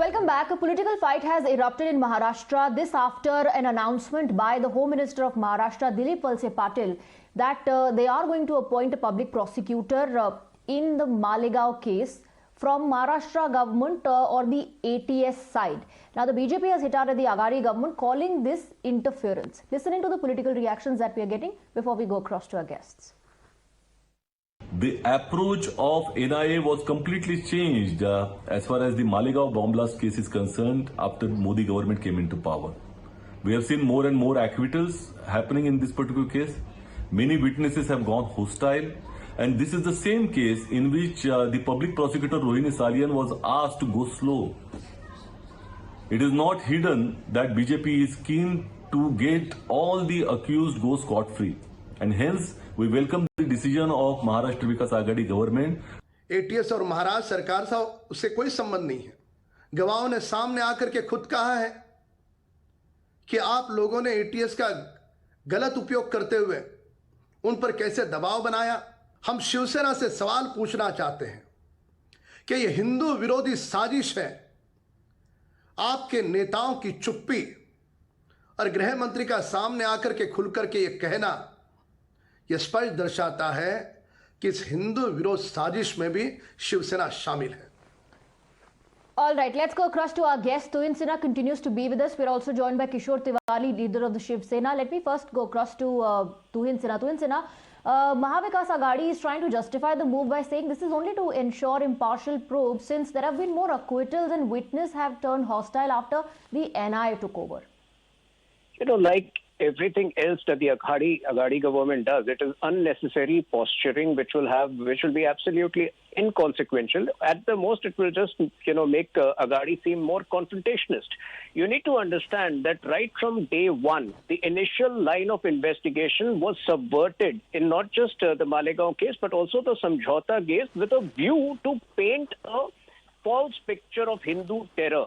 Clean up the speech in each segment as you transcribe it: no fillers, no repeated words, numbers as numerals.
Welcome back. A political fight has erupted in Maharashtra. This after an announcement by the Home Minister of Maharashtra, Dilip Walse Patil, that they are going to appoint a public prosecutor in the Malegaon case from Maharashtra government or the ATS side. Now the BJP has hit out at the Aghadi government, calling this interference. Listening to the political reactions that we are getting before we go across to our guests. The approach of NIA was completely changed as far as the Malegaon bomb blast case is concerned after Modi government came into power. We have seen more and more acquittals happening in this particular case. Many witnesses have gone hostile, and this is the same case in which the public prosecutor Rohini Salian was asked to go slow. It is not hidden that BJP is keen to get all the accused go scot-free, and hence we welcome the decision of Maharashtra Vikas Aghadi government. ATS और महाराष्ट्र सरकार से उससे कोई संबंध नहीं है। गवाहों ने सामने आकर के खुद कहा है कि आप लोगों ने ATS का गलत उपयोग करते हुए उन पर कैसे दबाव बनाया। हम शिवसेना से सवाल पूछना चाहते हैं कि यह हिंदू विरोधी साजिश है। आपके नेताओं की चुप्पी और गृह मंत्री का सामने आकर के खुलकर के यह कहना, यह स्पष्ट दर्शाता है कि इस हिंदू विरोध साजिश में भी शिवसेना शामिल है। All right, let's go across to our guest. Tuhin Sinha continues to be with us. We're also joined by Kishore Tiwari, leader of the Shiv Sena. Let me first go across to Tuhin Sinha. Tuhin Sinha, Maha Vikas Aghadi is trying to justify the move by saying this is only to ensure impartial probe, since there have been more acquittals and witnesses have turned hostile after the NIA took over. You know, like everything else that the Aghadi government does, it is unnecessary posturing, which will be absolutely inconsequential. At the most, it will just, make Aghadi seem more confrontationist. You need to understand that right from day one, the initial line of investigation was subverted in not just the Malegaon case, but also the Samjhauta case, with a view to paint a false picture of Hindu terror.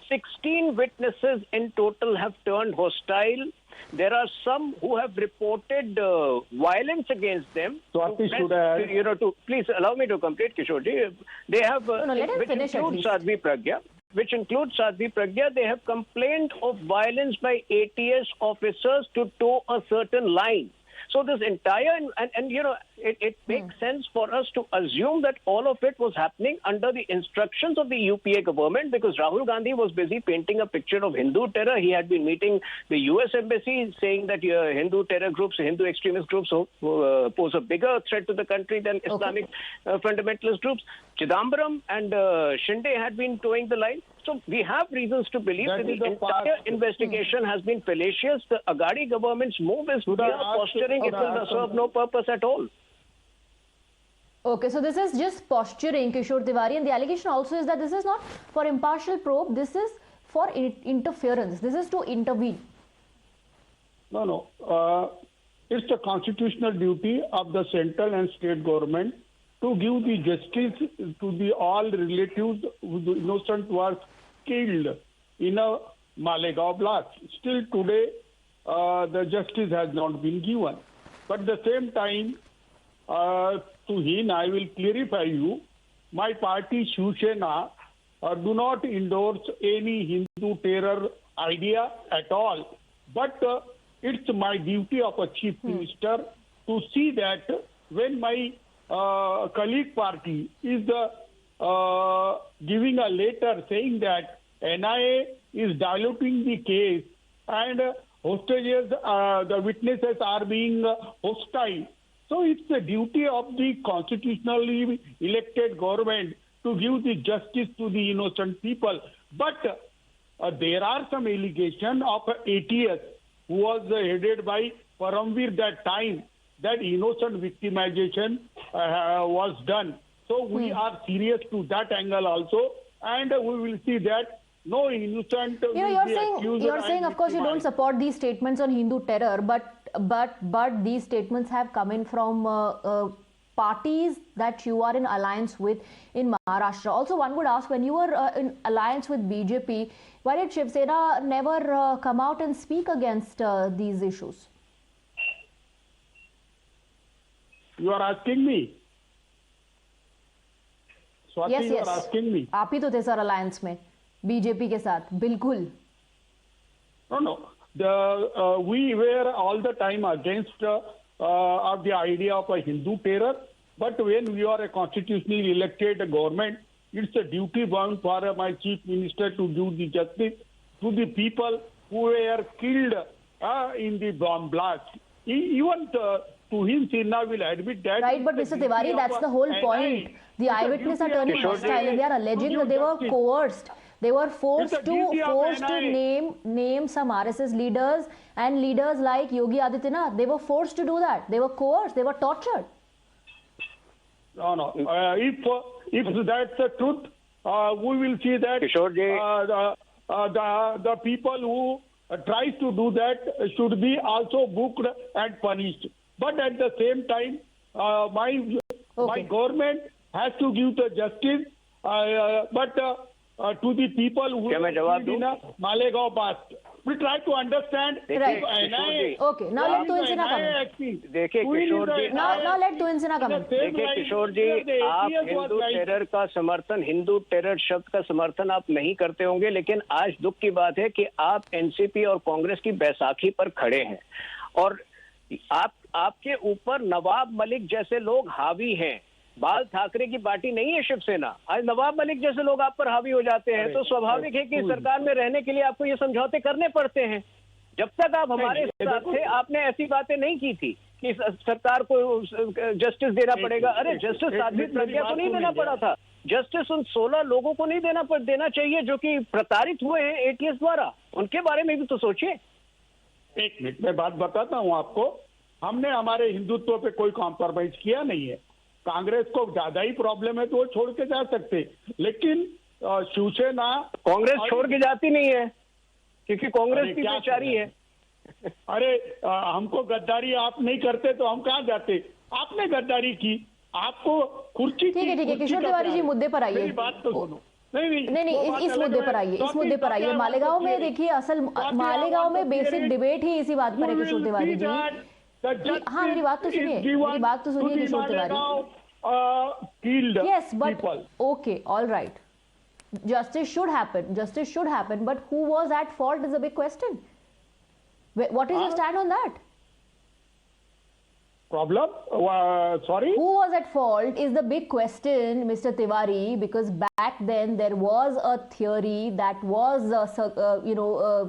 16 witnesses in total have turned hostile. There are some who have reported violence against them. Swati, should I... please allow me to complete, Kishore. They have, which includes Sadhvi Pragya, they have complained of violence by ATS officers to toe a certain line. So this entire, it makes sense for us to assume that all of it was happening under the instructions of the UPA government, because Rahul Gandhi was busy painting a picture of Hindu terror. He had been meeting the US embassy, saying that Hindu terror groups, Hindu extremist groups pose a bigger threat to the country than Islamic fundamentalist groups. Chidambaram and Shinde had been towing the line. So we have reasons to believe that the entire investigation has been fallacious. The Aghadi government's move is mere posturing. It will serve no purpose at all. Okay, so this is just posturing, Kishore Tiwari, and the allegation also is that this is not for impartial probe, this is for interference, this is to intervene. No. It's the constitutional duty of the central and state government to give the justice to the all relatives who the innocent was killed in a Malegaon blast. Still today, the justice has not been given. But at the same time, to him, I will clarify you, my party Shiv Sena do not endorse any Hindu terror idea at all. But it's my duty of a chief minister to see that when my colleague party is giving a letter saying that NIA is diluting the case and hostages, the witnesses are being hostile. So it's the duty of the constitutionally elected government to give the justice to the innocent people. But there are some allegations of ATS, who was headed by Paramveer that time, that innocent victimization was done. So we are serious to that angle also, and we will see that no innocent will be accused. You're saying, of course, you don't support these statements on Hindu terror, but these statements have come in from parties that you are in alliance with in Maharashtra. Also, one would ask, when you were in alliance with BJP, why did Shiv Sena never come out and speak against these issues? You are asking me? Swati, yes. You are asking me? आप ही तो थे sir alliance में. BJP के साथ बिल्कुल. No. We were all the time against of the idea of a Hindu terror. But when we are a constitutionally elected government, it's a duty bound for my chief minister to do the justice to the people who were killed in the bomb blast. Even to him, Sinha will admit that. Right, but Mr. Tiwari, that's the whole point. The eyewitnesses are turning hostile and they are alleging that they were coerced. They were forced to name some RSS leaders and leaders like Yogi Adityanath. They were forced to do that. They were coerced. They were tortured. No. If that's the truth, we will see that the people who tries to do that should be also booked and punished. But at the same time, my government has to give the justice. To the people who live in a Malegaon Blast. We try to understand. Right. Okay. Now let Tuinsina come. देखिए किशोर जी, now let Tuinsina come. देखिए किशोर जी, आप Hindu terror का समर्थन, Hindu terror शब्द का समर्थन आप नहीं करते होंगे, लेकिन आज दुख की बात है कि आप एनसीपी और कांग्रेस की बैसाखी पर खड़े हैं और आपके ऊपर नवाब मलिक जैसे लोग हावी हैं। बाल ठाकरे की पार्टी नहीं है शिवसेना। आज नवाब मलिक जैसे लोग आप पर हावी हो जाते हैं तो स्वाभाविक है कि सरकार में रहने के लिए आपको ये समझौते करने पड़ते हैं। जब तक आप हमारे साथ थे आपने ऐसी बातें नहीं की थी कि सरकार को जस्टिस देना पड़ेगा। अरे जस्टिस साध्वी प्रज्ञा को नहीं देना पड़ा था, जस्टिस उन 16 लोगों को नहीं देना चाहिए जो कि प्रताड़ित हुए हैं एटीएस द्वारा। उनके बारे में भी तो सोचिए। एक मिनट में बात बताता हूँ आपको। हमने हमारे हिंदुत्व पे कोई कॉम्प्रोमाइज किया नहीं है। कांग्रेस को ज्यादा ही प्रॉब्लम है तो वो छोड़ के जा सकते, लेकिन शिवसेना कांग्रेस छोड़ के जाती नहीं है क्योंकि कांग्रेस की बेचारी है। अरे हमको गद्दारी आप नहीं करते तो हम कहाँ जाते? आपने गद्दारी की, आपको कुर्सी। ठीक है किशोर तिवारी जी मुद्दे पर आइए। बात तो सुनो। नहीं इस मुद्दे पर आइए। मालेगांव में देखिए असल मालेगांव में बेसिक डिबेट ही इसी बात पर है किशोर तिवारी जी। हाँ मेरी बात तो सुनिए किशोर Tiwari. Yes, but okay, all right. Justice should happen. But who was at fault is a big question. What is your stand on that? Problem? Sorry? Who was at fault is the big question, Mr. Tiwari, because back then there was a theory that was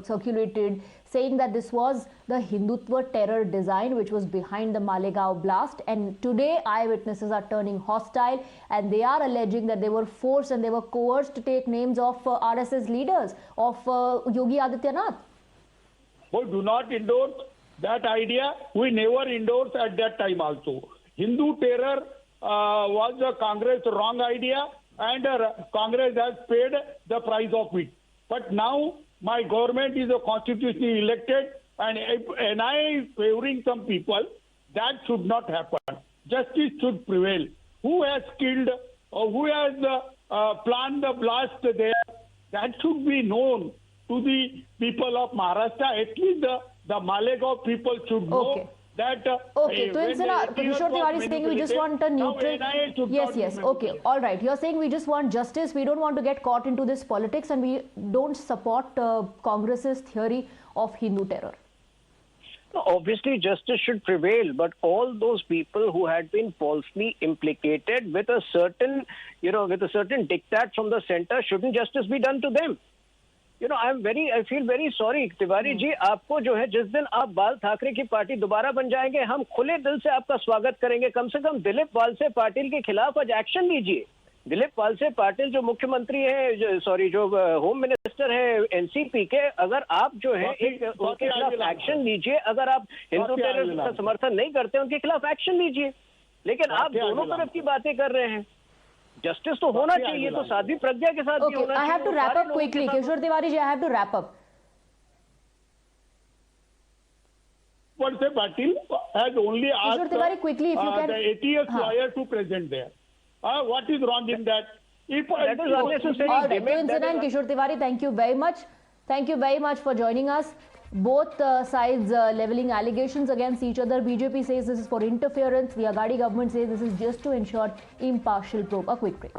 circulated saying that this was the Hindutva terror design which was behind the Malegaon blast, and today eyewitnesses are turning hostile and they are alleging that they were forced and they were coerced to take names of RSS leaders, of Yogi Adityanath. We do not endorse that idea. We never endorsed at that time also. Hindu terror was a Congress wrong idea, and Congress has paid the price of it. But now my government is a constitutionally elected, and I is favoring some people. That should not happen. Justice should prevail. Who has killed or who has planned the blast there? That should be known to the people of Maharashtra. At least the Malegaon people should know that. Okay, so Kishore Tiwari is saying we just want a neutral. Yes. Okay, all right. You're saying we just want justice. We don't want to get caught into this politics, and we don't support Congress's theory of Hindu terror. No, obviously, justice should prevail, but all those people who had been falsely implicated with a certain, diktat from the center, shouldn't justice be done to them? I feel very sorry, Tiwari ji, आपको जो है जिस दिन आप बाल ठाकरे की party दोबारा बन जाएंगे, हम खुले दिल से आपका स्वागत करेंगे। कम से कम दिलीप वालसे पाटिल के खिलाफ आज एक्शन लीजिए। दिलीप वालसे पाटिल जो मुख्यमंत्री है, जो होम मिनिस्टर है एनसीपी के, अगर आप जो है उनके खिलाफ एक्शन लीजिए। अगर आप हिंदू टेरर का समर्थन नहीं करते उनके खिलाफ एक्शन लीजिए, लेकिन आप दोनों तरफ की बातें कर रहे हैं। जस्टिस तो होना चाहिए, तो साध्वी प्रज्ञा के साथ भी होना चाहिए। I have to wrap up quickly. Kishore Tiwari ji, I have to wrap up. Walse Patil has only asked Kishore Tiwari, quickly, if you can. The ATS lawyer to present there. What is wrong in that? That is unnecessary. All right, Tuinsina and Kishore Tiwari, thank you very much. Thank you very much for joining us. Both sides levelling allegations against each other. BJP says this is for interference. The Agadi government says this is just to ensure impartial probe. A quick break.